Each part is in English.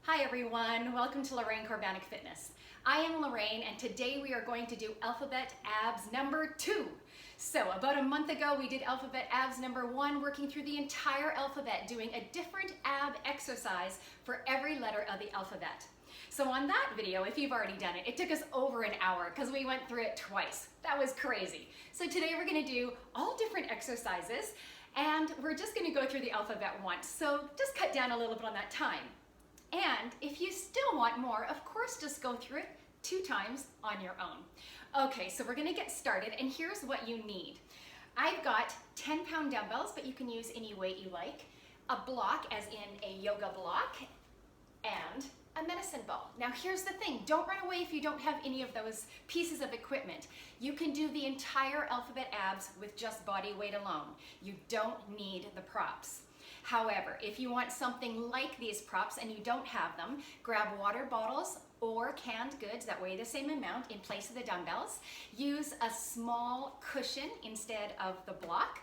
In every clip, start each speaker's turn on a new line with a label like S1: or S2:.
S1: Hi everyone, welcome to Lorraine Corbanic Fitness. I am Lorraine and today we are going to do Alphabet Abs number 2. So about a month ago we did Alphabet Abs number 1, working through the entire alphabet, doing a different ab exercise for every letter of the alphabet. So on that video, if you've already done it, it took us over an hour because we went through it twice. That was crazy. So today we're going to do all different exercises and we're just going to go through the alphabet once. So just cut down a little bit on that time. And if you still want more, of course, just go through it 2 times on your own. Okay, so we're gonna get started, and here's what you need. I've got 10-pound dumbbells, but you can use any weight you like, a block, as in a yoga block, and a medicine ball. Now here's the thing, don't run away if you don't have any of those pieces of equipment. You can do the entire alphabet abs with just body weight alone. You don't need the props. However, if you want something like these props and you don't have them, grab water bottles or canned goods that weigh the same amount in place of the dumbbells. Use a small cushion instead of the block.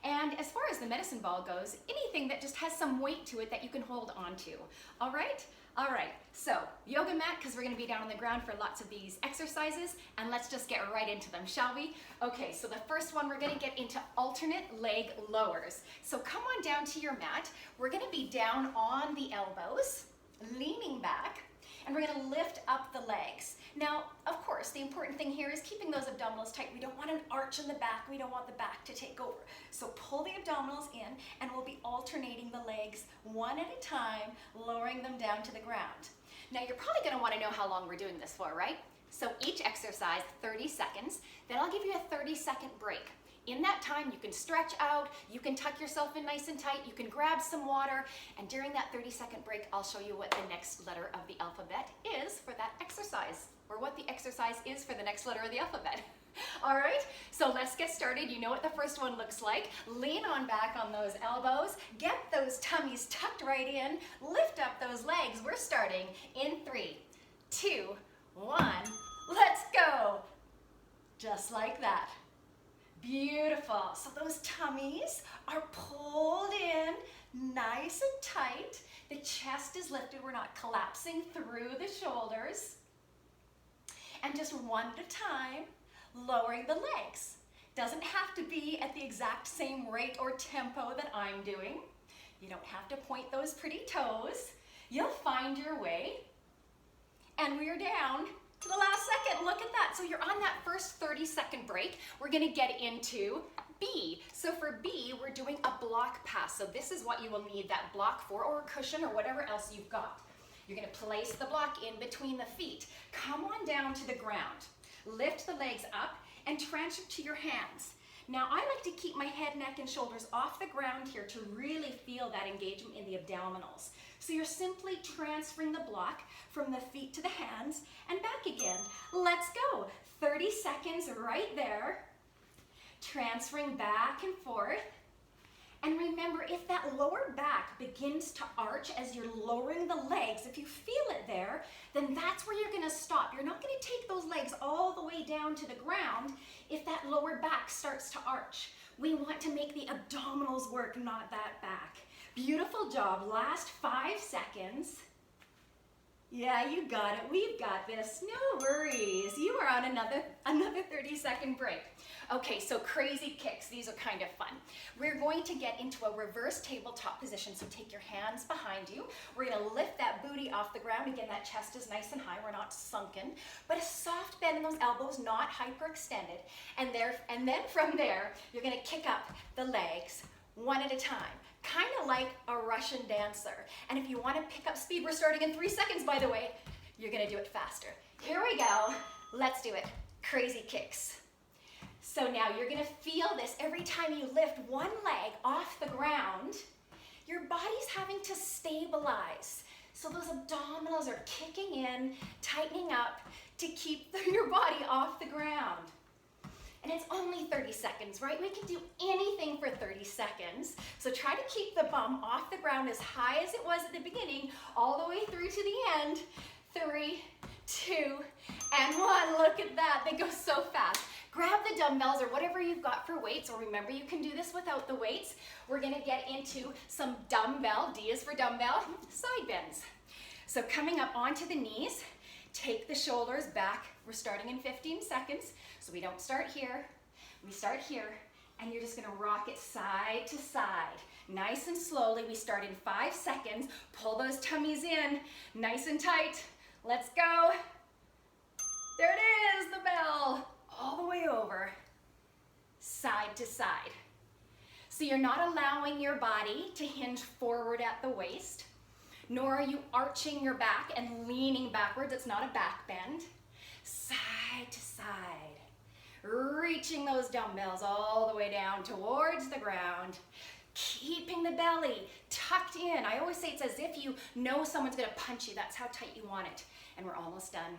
S1: And as far as the medicine ball goes, anything that just has some weight to it that you can hold on to. All right? All right, so yoga mat, because we're going to be down on the ground for lots of these exercises, and let's just get right into them, shall we? Okay, so the first one, we're going to get into alternate leg lowers. So come on down to your mat. We're going to be down on the elbows, leaning back, and we're going to lift up the legs. Now, of course, the important thing here is keeping those abdominals tight. We don't want an arch in the back. We don't want the back to take over. So pull the abdominals in, and we'll be alternating the legs one at a time, lowering them down to the ground. Now, you're probably going to want to know how long we're doing this for, right? So each exercise, 30 seconds. Then I'll give you a 30-second break. In that time, you can stretch out, you can tuck yourself in nice and tight, you can grab some water, and during that 30-second break, I'll show you what the next letter of the alphabet is for that exercise, or what the exercise is for the next letter of the alphabet. All right, so let's get started. You know what the first one looks like. Lean on back on those elbows, get those tummies tucked right in, lift up those legs. We're starting in 3, 2, 1, let's go. Just like that. Beautiful. So those tummies are pulled in nice and tight. The chest is lifted. We're not collapsing through the shoulders. And just one at a time, lowering the legs. Doesn't have to be at the exact same rate or tempo that I'm doing. You don't have to point those pretty toes. You'll find your way. And we're down to the last second. Look at that. So you're on that first 30-second break. We're going to get into B. So for B, we're doing a block pass. So this is what you will need that block for, or a cushion, or whatever else you've got. You're going to place the block in between the feet. Come on down to the ground. Lift the legs up and transfer to your hands. Now, I like to keep my head, neck, and shoulders off the ground here to really feel that engagement in the abdominals. So you're simply transferring the block from the feet to the hands and back again. Let's go. 30 seconds right there. Transferring back and forth. And remember, if that lower back begins to arch as you're lowering the legs, if you feel it there, then that's where you're going to stop. You're not going to take those legs all the way down to the ground if that lower back starts to arch. We want to make the abdominals work, not that back. Beautiful job. Last 5 seconds. Yeah, you got it. We've got this. No worries. You are on another 30-second break. Okay, so crazy kicks. These are kind of fun. We're going to get into a reverse tabletop position. So take your hands behind you. We're going to lift that booty off the ground. Again, that chest is nice and high. We're not sunken. But a soft bend in those elbows, not hyperextended. And then from there, you're going to kick up the legs one at a time. Kind of like a Russian dancer. And if you want to pick up speed, we're starting in 3 seconds, by the way. You're going to do it faster. Here we go. Let's do it. Crazy kicks. So now you're going to feel this every time you lift one leg off the ground. Your body's having to stabilize. So those abdominals are kicking in, tightening up to keep your body off the ground. And it's only 30 seconds, right? We can do anything for 30 seconds. So try to keep the bum off the ground as high as it was at the beginning, all the way through to the end. 3, 2, and 1. Look at that. They go so fast. Grab the dumbbells or whatever you've got for weights, or remember you can do this without the weights. We're going to get into some dumbbell, D is for dumbbell, side bends. So coming up onto the knees, take the shoulders back. We're starting in 15 seconds, so we don't start here. We start here, and you're just gonna rock it side to side. Nice and slowly, we start in 5 seconds. Pull those tummies in, nice and tight. Let's go. There it is, the bell. All the way over, side to side. So you're not allowing your body to hinge forward at the waist, nor are you arching your back and leaning backwards. It's not a back bend. Side to side, reaching those dumbbells all the way down towards the ground, keeping the belly tucked in. I always say it's as if you know someone's gonna punch you. That's how tight you want it. And we're almost done.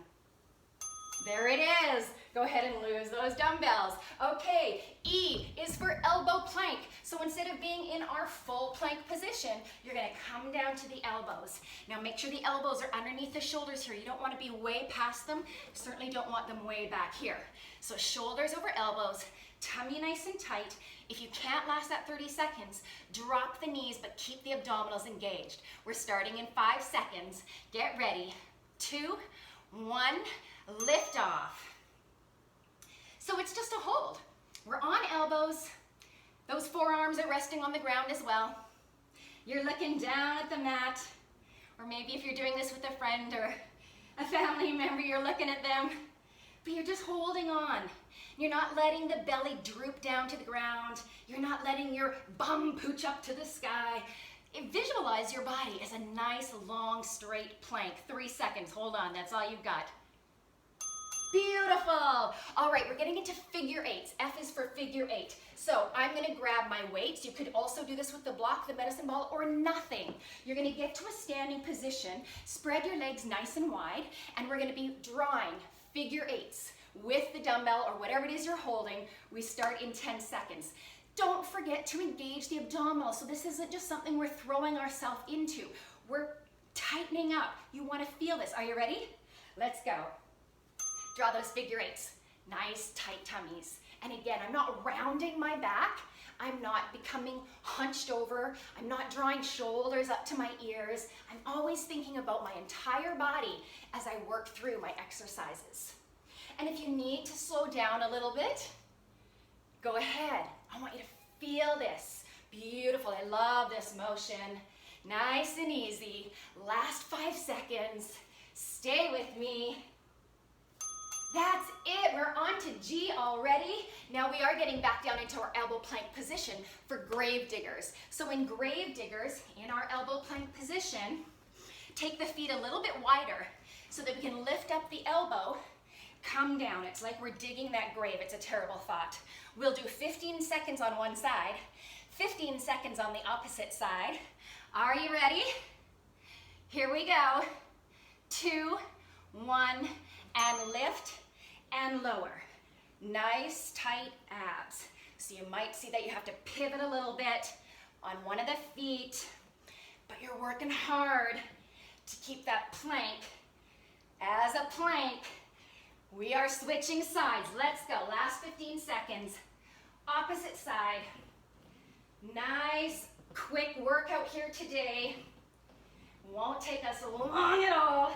S1: There it is. Go ahead and lose those dumbbells. Okay, E is for elbow plank. So instead of being in our full plank position, you're gonna come down to the elbows. Now make sure the elbows are underneath the shoulders here. You don't wanna be way past them. Certainly don't want them way back here. So shoulders over elbows, tummy nice and tight. If you can't last that 30 seconds, drop the knees, but keep the abdominals engaged. We're starting in 5 seconds. Get ready. 2, 1, lift off. So it's just a hold. We're on elbows. Those forearms are resting on the ground as well. You're looking down at the mat, or maybe if you're doing this with a friend or a family member, you're looking at them, but you're just holding on. You're not letting the belly droop down to the ground. You're not letting your bum pooch up to the sky. Visualize your body as a nice, long, straight plank. 3 seconds, hold on, that's all you've got. Beautiful. All right, we're getting into figure eights. F is for figure 8. So I'm gonna grab my weights. You could also do this with the block, the medicine ball, or nothing. You're gonna get to a standing position, spread your legs nice and wide, and we're gonna be drawing figure 8s with the dumbbell or whatever it is you're holding. We start in 10 seconds. Don't forget to engage the abdominals. So this isn't just something we're throwing ourselves into. We're tightening up. You wanna feel this. Are you ready? Let's go. Draw those figure 8s. Nice, tight tummies. And again, I'm not rounding my back. I'm not becoming hunched over. I'm not drawing shoulders up to my ears. I'm always thinking about my entire body as I work through my exercises. And if you need to slow down a little bit, go ahead. I want you to feel this. Beautiful. I love this motion. Nice and easy. Last 5 seconds. Stay with me. That's it, we're on to G already. Now we are getting back down into our elbow plank position for grave diggers. So in grave diggers, in our elbow plank position, take the feet a little bit wider so that we can lift up the elbow, come down. It's like we're digging that grave. It's a terrible thought. We'll do 15 seconds on one side, 15 seconds on the opposite side. Are you ready? Here we go. 2, 1, and lift and lower. Nice, tight abs. So you might see that you have to pivot a little bit on one of the feet, but you're working hard to keep that plank as a plank. We are switching sides. Let's go. Last 15 seconds. Opposite side. Nice, quick workout here today. Won't take us long at all.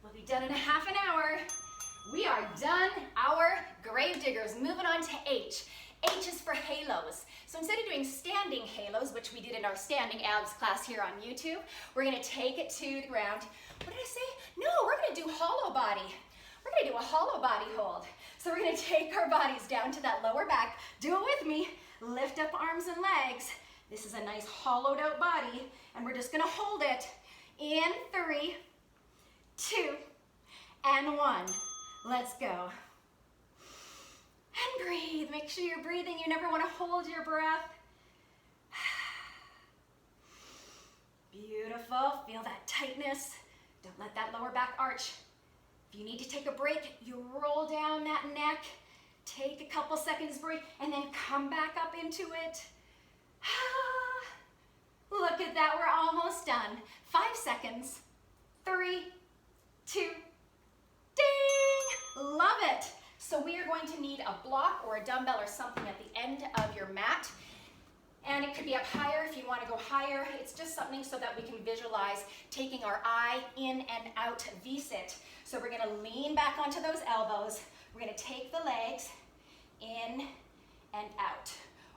S1: We'll be done in a half an hour. We are done our grave diggers. Moving on to H. H is for halos. So instead of doing standing halos, which we did in our standing abs class here on YouTube, we're gonna take it to the ground. What did I say? No, we're gonna do hollow body. We're gonna do a hollow body hold. So we're gonna take our bodies down to that lower back. Do it with me. Lift up arms and legs. This is a nice hollowed out body, and we're just gonna hold it in 3, 2, and 1. Let's go. And breathe. Make sure you're breathing. You never want to hold your breath. Beautiful. Feel that tightness. Don't let that lower back arch. If you need to take a break, you roll down that neck. Take a couple seconds break and then come back up into it. Look at that. We're almost done. 5 seconds. 3, 2, ding! Love it. So we are going to need a block or a dumbbell or something at the end of your mat. And it could be up higher if you want to go higher. It's just something so that we can visualize taking our eye in and out V-sit. So we're going to lean back onto those elbows. We're going to take the legs in and out,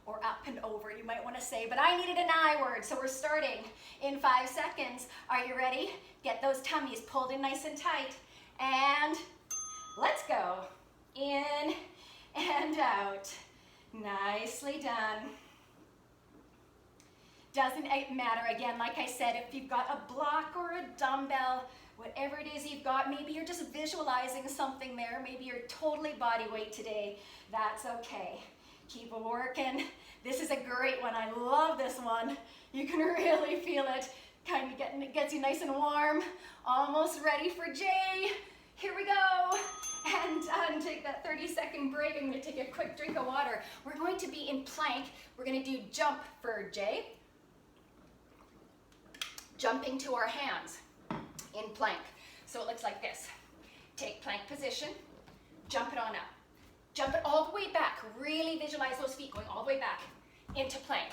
S1: or up and over, you might want to say, but I needed an I word, so we're starting in 5 seconds. Are you ready? Get those tummies pulled in nice and tight, and let's go. In and out. Nicely done. Doesn't matter, again, like I said, if you've got a block or a dumbbell, whatever it is you've got, maybe you're just visualizing something there, maybe you're totally body weight today, that's okay. Keep working. This is a great one, I love this one. You can really feel it, kind of gets you nice and warm, almost ready for J. Here we go. And take that 30-second break. I'm going to take a quick drink of water. We're going to be in plank. We're going to do jump for J. Jumping to our hands in plank. So it looks like this. Take plank position, jump it on up. Jump it all the way back. Really visualize those feet going all the way back into plank.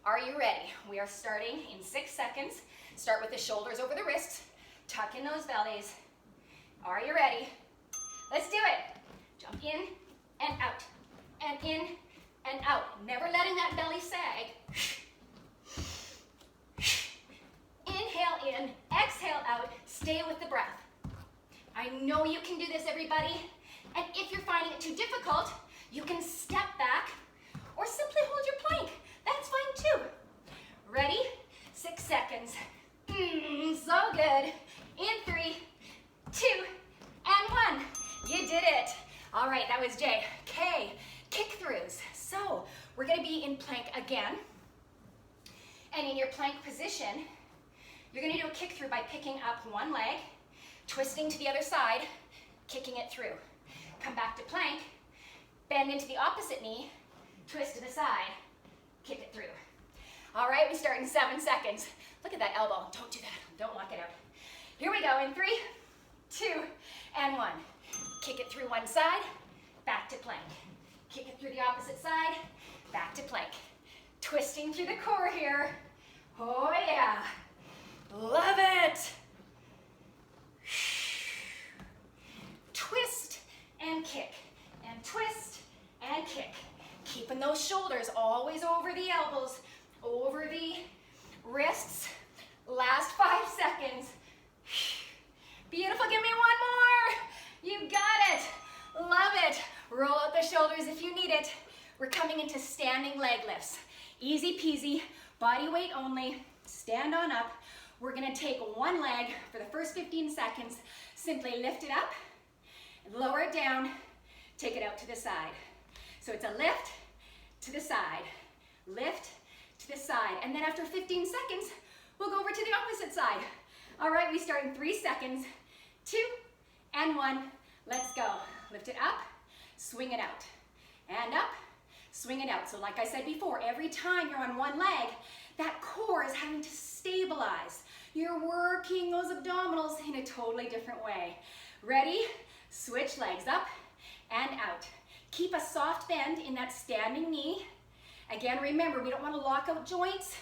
S1: Are you ready? We are starting in 6 seconds. Start with the shoulders over the wrists. Tuck in those bellies. Are you ready? Let's do it. Jump in and out, and in and out. Never letting that belly sag. Inhale in, exhale out. Stay with the breath. I know you can do this, everybody. And if you're finding it too difficult, you can step back or simply hold your plank. That's fine too. Ready? 6 seconds. So good. In 3, 2, and 1. You did it. All right, that was J. K, kick throughs. So we're gonna be in plank again. And in your plank position, you're gonna do a kick through by picking up one leg, twisting to the other side, kicking it through. Come back to plank, bend into the opposite knee, twist to the side, kick it through. All right, we start in 7 seconds. Look at that elbow. Don't do that. Don't lock it out. Here we go in 3, 2, and 1. Kick it through one side, back to plank. Kick it through the opposite side, back to plank. Twisting through the core here. Oh yeah. Love it. Twist and kick, and twist and kick. Keeping those shoulders always over the elbows, over the wrists. Last 5 seconds. Beautiful, give me one more. You got it. Love it. Roll out the shoulders if you need it. We're coming into standing leg lifts. Easy peasy, body weight only. Stand on up. We're gonna take one leg for the first 15 seconds. Simply lift it up, lower it down, take it out to the side. So it's a lift to the side, lift to the side. And then after 15 seconds, we'll go over to the opposite side. All right, we start in 3 seconds. 2 and 1. Let's go. Lift it up, swing it out, and up, swing it out. So like I said before, every time you're on one leg, that core is having to stabilize. You're working those abdominals in a totally different way. Ready? Switch legs up and out. Keep a soft bend in that standing knee. Again, remember, we don't want to lock out joints.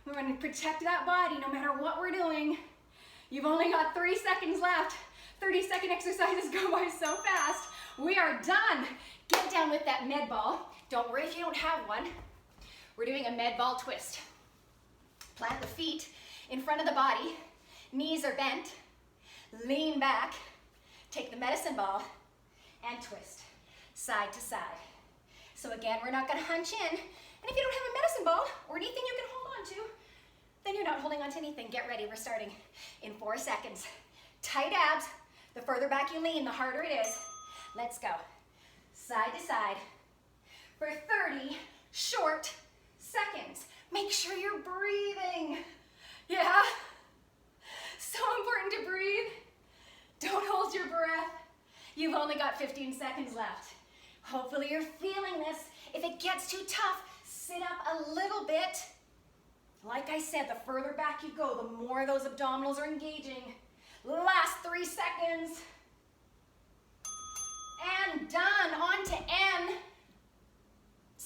S1: We want to protect that body no matter what we're doing. You've only got 3 seconds left. 30-second exercises go by so fast. We are done. Get down with that med ball. Don't worry if you don't have one. We're doing a med ball twist. Plant the feet in front of the body. Knees are bent. Lean back. Take the medicine ball and twist side to side. So again, we're not going to hunch in. And if you don't have a medicine ball or anything you can hold on to, then you're not holding on to anything. Get ready. We're starting in 4 seconds. Tight abs. The further back you lean, the harder it is. Let's go. Side to side for 30 short seconds. Make sure you're breathing. Yeah? So important to breathe. Don't hold your breath. You've only got 15 seconds left. Hopefully you're feeling this. If it gets too tough, sit up a little bit. Like I said, the further back you go, the more those abdominals are engaging. Last 3 seconds. And done. On to N.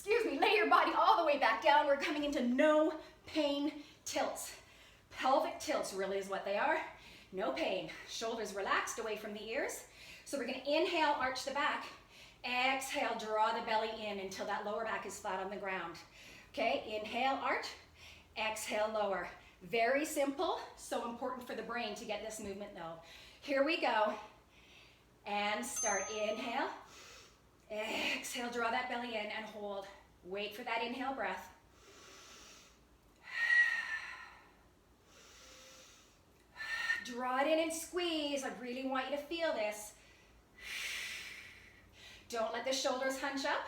S1: excuse me, lay your body all the way back down. We're coming into no pain tilts. Pelvic tilts really is what they are. No pain. Shoulders relaxed away from the ears. So we're going to inhale, arch the back. Exhale, draw the belly in until that lower back is flat on the ground. Okay, inhale, arch. Exhale, lower. Very simple, so important for the brain to get this movement though. Here we go. And start. Inhale. Exhale, draw that belly in and hold. Wait for that inhale breath. Draw it in and squeeze. I really want you to feel this. Don't let the shoulders hunch up.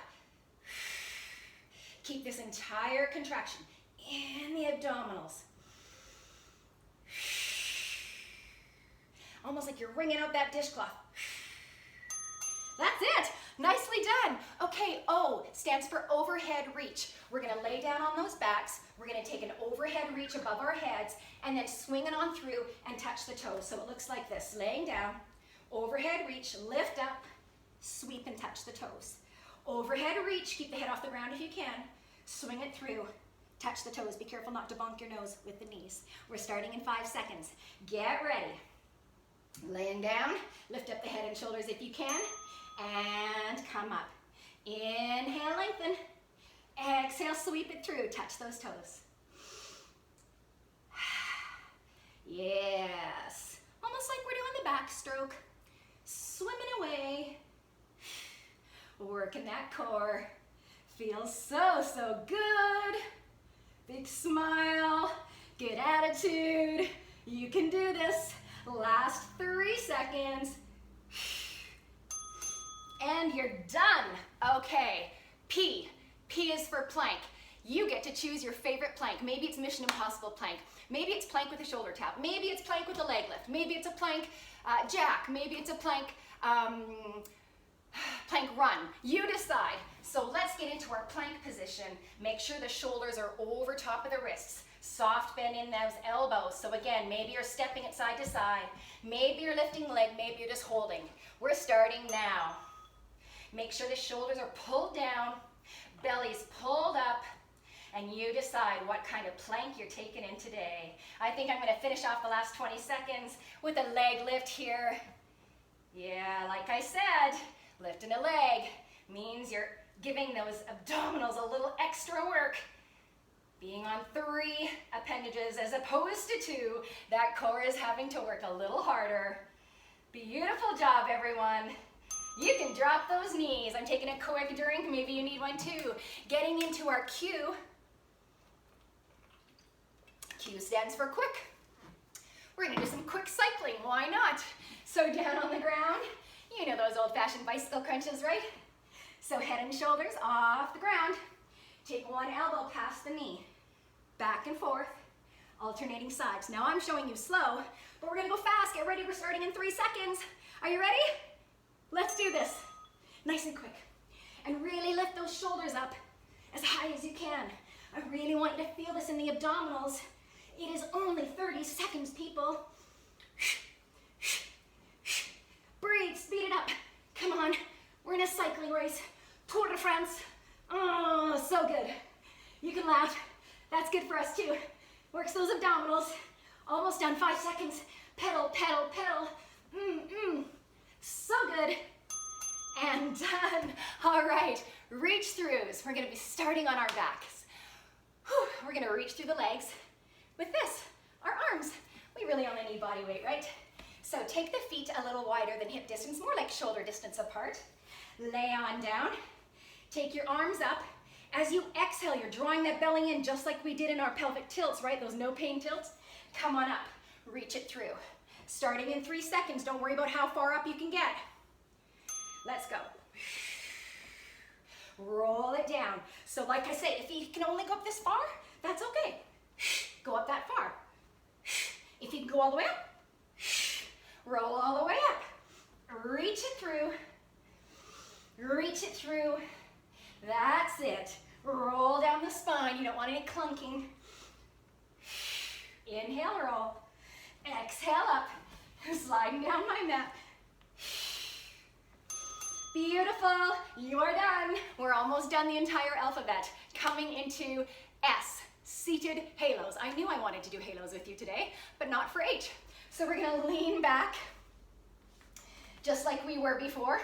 S1: Keep this entire contraction in the abdominals. Almost like you're wringing out that dishcloth. That's it. Nicely done. Okay, O stands for overhead reach. We're going to lay down on those backs. We're going to take an overhead reach above our heads and then swing it on through and touch the toes. So it looks like this. Laying down, overhead reach, lift up, sweep and touch the toes. Overhead reach, keep the head off the ground if you can. Swing it through, touch the toes. Be careful not to bonk your nose with the knees. We're starting in 5 seconds. Get ready. Laying down, lift up the head and shoulders if you can, and come up. Inhale, lengthen. Exhale, sweep it through, touch those toes. Yes. Almost like we're doing the backstroke. Swimming away. Working that core. Feels so, so good. Big smile, good attitude. You can do this. Last 3 seconds. And you're done. Okay, P. P is for plank. You get to choose your favorite plank. Maybe it's Mission Impossible plank. Maybe it's plank with a shoulder tap. Maybe it's plank with a leg lift. Maybe it's a plank jack. Maybe it's a plank plank run. You decide. So let's get into our plank position. Make sure the shoulders are over top of the wrists. Soft bend in those elbows. So again, maybe you're stepping it side to side. Maybe you're lifting leg. Maybe you're just holding. We're starting now. Make sure the shoulders are pulled down, belly's pulled up, and you decide what kind of plank you're taking in today. I think I'm going to finish off the last 20 seconds with a leg lift here. Yeah, like I said, lifting a leg means you're giving those abdominals a little extra work. Being on 3 appendages as opposed to 2, that core is having to work a little harder. Beautiful job, everyone. You can drop those knees. I'm taking a quick drink. Maybe you need one too. Getting into our Q. Q stands for quick. We're going to do some quick cycling. Why not? So down on the ground. You know those old-fashioned bicycle crunches, right? So head and shoulders off the ground. Take one elbow past the knee. Back and forth. Alternating sides. Now I'm showing you slow, but we're going to go fast. Get ready. We're starting in 3 seconds. Are you ready? Let's do this. Nice and quick. And really lift those shoulders up as high as you can. I really want you to feel this in the abdominals. It is only 30 seconds, people. Breathe, speed it up. Come on. We're in a cycling race. Tour de France. Oh, so good. You can laugh. That's good for us too. Works those abdominals. Almost done. 5 seconds. Pedal, pedal, pedal. So good. And done. All right. Reach throughs. We're going to be starting on our backs. Whew. We're going to reach through the legs with this, our arms. We really only need body weight, right? So take the feet a little wider than hip distance, more like shoulder distance apart. Lay on down. Take your arms up. As you exhale, you're drawing that belly in just like we did in our pelvic tilts, right? Those no pain tilts. Come on up. Reach it through. Starting in 3 seconds. Don't worry about how far up you can get. Let's go. Roll it down. So like I say, if you can only go up this far, that's okay. Go up that far. If you can go all the way up, roll all the way up. Reach it through. Reach it through. That's it. Roll down the spine. You don't want any clunking. Inhale, roll. Exhale up. Sliding down my mat. Beautiful, you're done. We're almost done the entire alphabet. Coming into S, seated halos. I knew I wanted to do halos with you today, but not for H. So we're gonna lean back, just like we were before.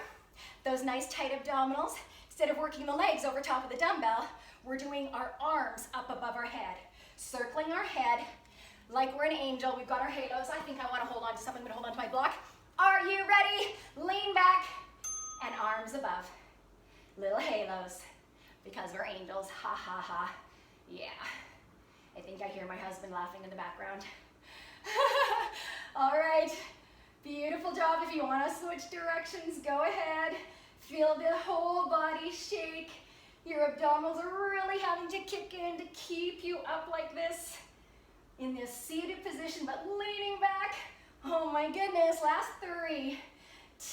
S1: Those nice tight abdominals. Instead of working the legs over top of the dumbbell, we're doing our arms up above our head. Circling our head like we're an angel. We've got our halos. I think I wanna hold on to something. I'm gonna hold on to my block. Are you ready? Lean back and arms above. Little halos, because we're angels. Ha ha ha. Yeah. I think I hear my husband laughing in the background. All right. Beautiful job. If you want to switch directions, go ahead. Feel the whole body shake. Your abdominals are really having to kick in to keep you up like this in this seated position, but leaning back. Oh my goodness. Last 3,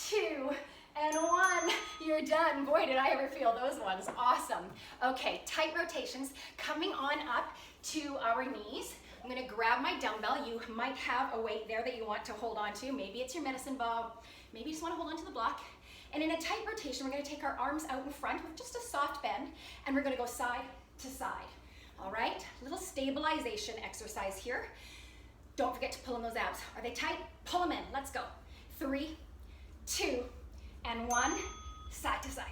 S1: 2, and 1. You're done. Boy, did I ever feel those ones. Awesome. Okay, tight rotations. Coming on up to our knees. I'm gonna grab my dumbbell. You might have a weight there that you want to hold on to. Maybe it's your medicine ball. Maybe you just wanna hold on to the block. And in a tight rotation, we're gonna take our arms out in front with just a soft bend, and we're gonna go side to side. All right, little stabilization exercise here. Don't forget to pull in those abs. Are they tight? Pull them in, let's go. 3, 2, and 1, side to side.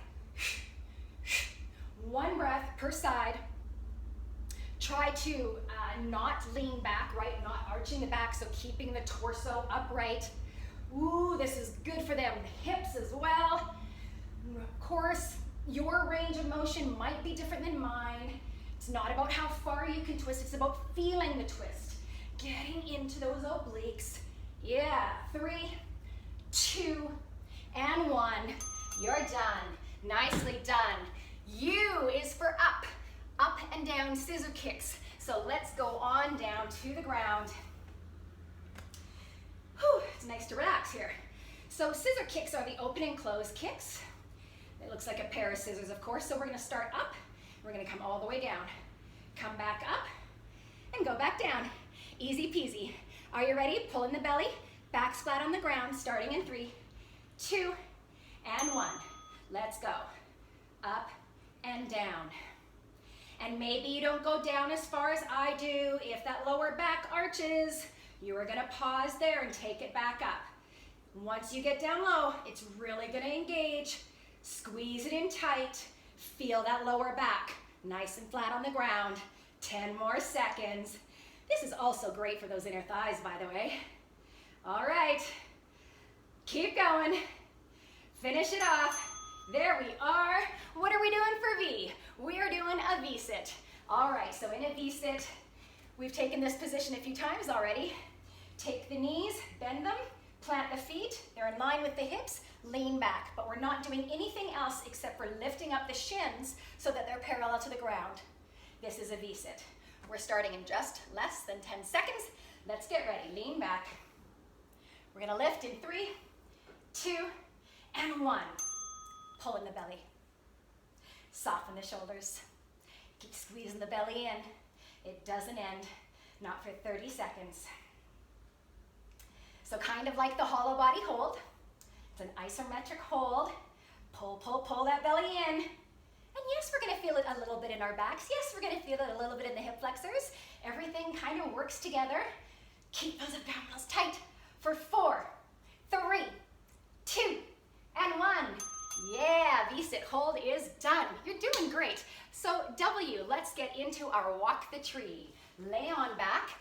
S1: 1 breath per side. Try to not lean back, right? Not arching the back, so keeping the torso upright. Ooh, this is good for them. The hips as well. Of course, your range of motion might be different than mine. It's not about how far you can twist, it's about feeling the twist. Getting into those obliques. Yeah, 3, 2, and 1. You're done. Nicely done. U is for up. Up and down scissor kicks. So let's go on down to the ground. Whew, it's nice to relax here. So scissor kicks are the open and close kicks. It looks like a pair of scissors, of course. So we're gonna start up. We're gonna come all the way down. Come back up and go back down. Easy peasy. Are you ready? Pull in the belly. Back flat on the ground, starting in 3, 2, and 1. Let's go. Up and down. And maybe you don't go down as far as I do. If that lower back arches, you are gonna pause there and take it back up. Once you get down low, it's really gonna engage. Squeeze it in tight. Feel that lower back, nice and flat on the ground. 10 more seconds. This is also great for those inner thighs, by the way. All right, keep going. Finish it off. There we are. What are we doing for V? We are doing a V-sit. All right, so in a V-sit, we've taken this position a few times already. Take the knees, bend them, plant the feet. They're in line with the hips, lean back. But we're not doing anything else except for lifting up the shins so that they're parallel to the ground. This is a V-sit. We're starting in just less than 10 seconds. Let's get ready. Lean back. We're gonna lift in 3, 2, and 1. Pull in the belly. Soften the shoulders. Keep squeezing the belly in. It doesn't end, not for 30 seconds. So kind of like the hollow body hold. It's an isometric hold. Pull, pull, pull that belly in. And yes, we're gonna feel it a little bit in our backs. Yes, we're gonna feel it a little bit in the hip flexors. Everything kind of works together. Keep those abdominals tight for 4, 3, 2, and 1. Yeah, V-sit hold is done. You're doing great. So W, let's get into our walk the tree. Lay on back,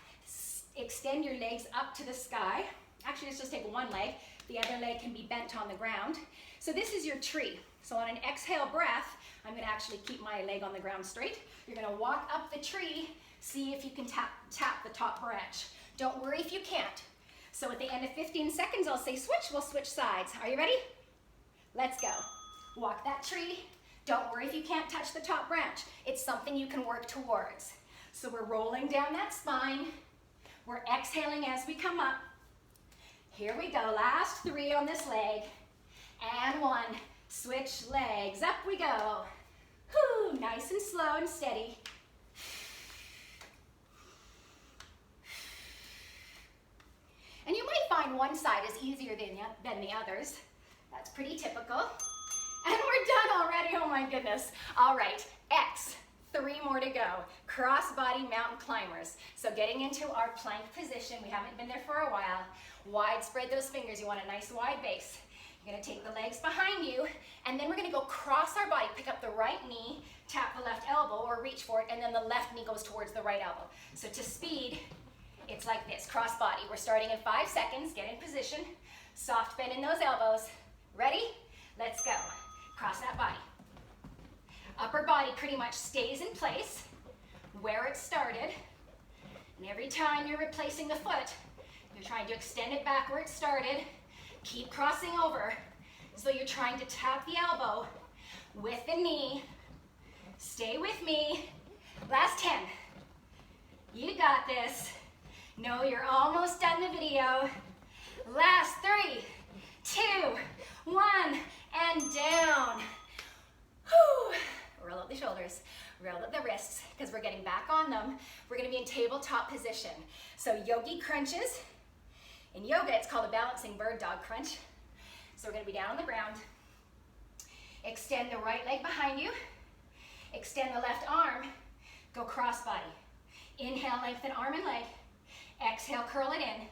S1: extend your legs up to the sky. Actually, let's just take one leg. The other leg can be bent on the ground. So this is your tree. So on an exhale breath, I'm gonna actually keep my leg on the ground straight. You're gonna walk up the tree, see if you can tap the top branch. Don't worry if you can't. So at the end of 15 seconds, I'll say switch, we'll switch sides. Are you ready? Let's go. Walk that tree. Don't worry if you can't touch the top branch. It's something you can work towards. So we're rolling down that spine. We're exhaling as we come up. Here we go, last 3 on this leg. And 1, switch legs, up we go. Whew, nice and slow and steady. And you might find one side is easier than the others. That's pretty typical. And we're done already, oh my goodness. All right, X, 3 more to go. Cross-body mountain climbers. So getting into our plank position, we haven't been there for a while. Wide spread those fingers, you want a nice wide base. You're gonna take the legs behind you, and then we're gonna go cross our body, pick up the right knee, tap the left elbow or reach for it, and then the left knee goes towards the right elbow. So to speed, it's like this, cross body. We're starting in 5 seconds, get in position, soft bend in those elbows. Ready? Let's go. Cross that body. Upper body pretty much stays in place where it started, and every time you're replacing the foot, you're trying to extend it back where it started. Keep crossing over, so you're trying to tap the elbow with the knee. Stay with me. Last 10. You got this. No, you're almost done the video. Last 3, 2, 1, and down. Whew. Roll up the shoulders, roll up the wrists, because we're getting back on them. We're gonna be in tabletop position. So yogi crunches. In yoga, it's called a balancing bird dog crunch. So we're gonna be down on the ground. Extend the right leg behind you. Extend the left arm. Go cross body. Inhale, lengthen arm and leg. Exhale, curl it in.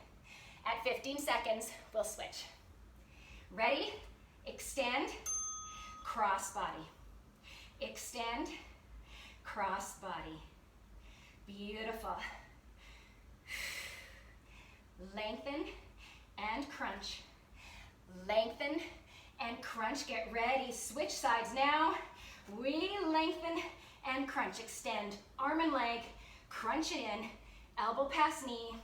S1: At 15 seconds, we'll switch. Ready? Extend, cross body. Extend, cross body. Beautiful. Lengthen and crunch. Lengthen and crunch. Get ready. Switch sides now. We lengthen and crunch. Extend arm and leg. Crunch it in. Elbow past knee.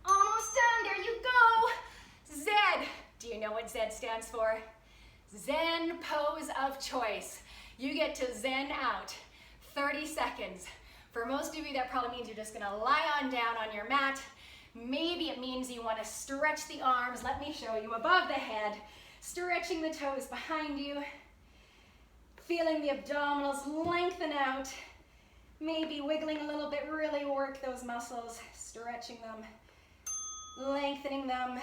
S1: Almost done. There you go. Z. Do you know what Z stands for? Zen pose of choice. You get to zen out. 30 seconds. For most of you, that probably means you're just gonna lie on down on your mat. Maybe it means you wanna stretch the arms. Let me show you above the head. Stretching the toes behind you. Feeling the abdominals lengthen out. Maybe wiggling a little bit, really work those muscles. Stretching them, lengthening them.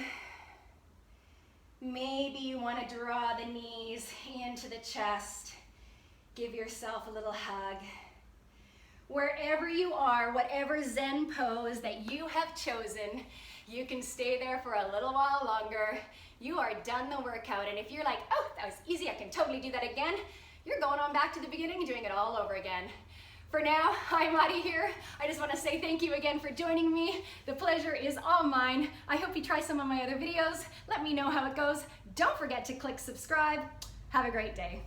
S1: Maybe you wanna draw the knees into the chest. Give yourself a little hug. Wherever you are, whatever Zen pose that you have chosen, you can stay there for a little while longer. You are done the workout, and if you're like, oh, that was easy, I can totally do that again, you're going on back to the beginning and doing it all over again. For now, I'm Madi here. I just want to say thank you again for joining me. The pleasure is all mine. I hope you try some of my other videos. Let me know how it goes. Don't forget to click subscribe. Have a great day.